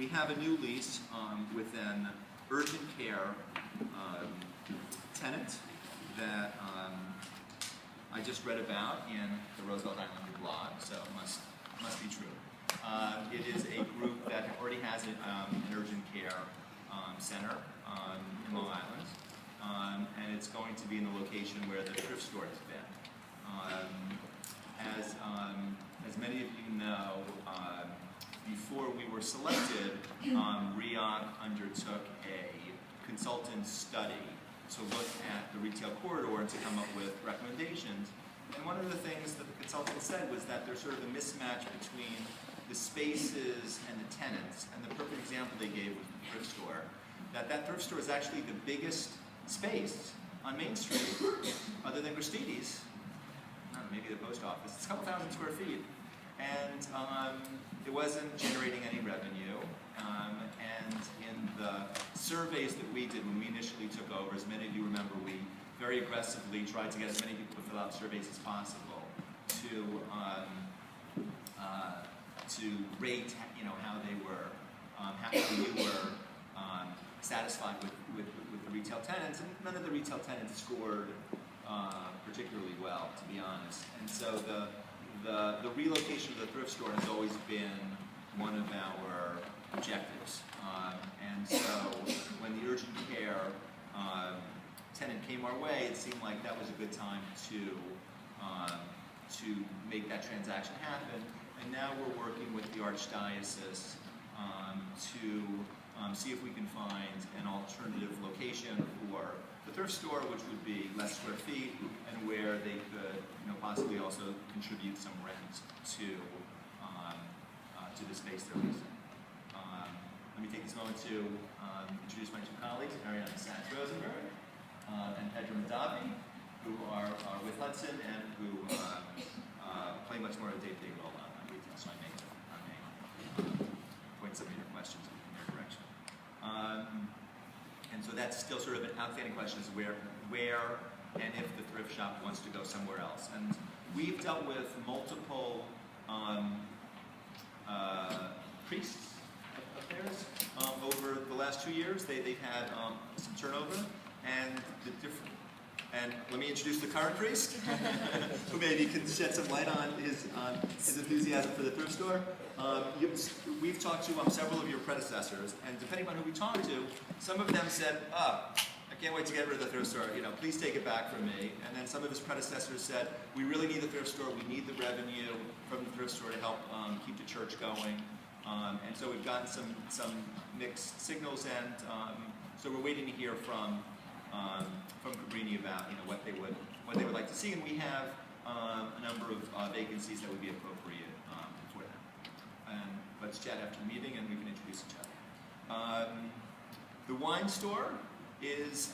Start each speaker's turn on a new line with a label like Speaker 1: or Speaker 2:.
Speaker 1: we have a new lease with an urgent care tenant that I just read about in the Roosevelt blog, so it must be true. It is a group that already has an urgent care center in Long Island, and it's going to be in the location where the thrift store has been. As many of you know, before we were selected, REOC undertook a consultant study to look at the retail corridor and to come up with recommendations. And one of the things that the consultant said was that there's sort of a mismatch between the spaces and the tenants. And the perfect example they gave was the thrift store. That thrift store is actually the biggest space on Main Street, other than Christie's, maybe the post office. It's a couple thousand square feet. And it wasn't generating any revenue. And in the surveys that we did when we initially took over, as many of you remember, we very aggressively tried to get as many people to fill out surveys as possible to rate, how they were, how we were satisfied with the retail tenants. And none of the retail tenants scored particularly well, to be honest. And so the relocation of the thrift store has always been one of our objectives. And so when the urgent care tenant came our way, it seemed like that was a good time to make that transaction happen. And now we're working with the Archdiocese to see if we can find an alternative location for the thrift store, which would be less square feet, and where they could, possibly also contribute some rent to the space they're leasing. Let me take this moment to introduce my two colleagues, Ariana Sanz-Rosenberg and Pedro Madavi, who are with Hudson and who play much more of a day-to-day role on retail. So I may point some of your questions in their direction. And so that's still sort of an outstanding question, is where and if the thrift shop wants to go somewhere else. And we've dealt with multiple priests of theirs over the last 2 years. They've had some turnover, and and let me introduce the current priest, who maybe can shed some light on his enthusiasm for the thrift store. We've talked to several of your predecessors, and depending on who we talked to, some of them said, I can't wait to get rid of the thrift store, please take it back from me. And then some of his predecessors said, we really need the thrift store, we need the revenue from the thrift store to help keep the church going. And so we've gotten some mixed signals, and so we're waiting to hear from Cabrini about what they would like to see, and we have a number of vacancies that would be appropriate for them. And let's chat after the meeting, and we can introduce each other. The wine store is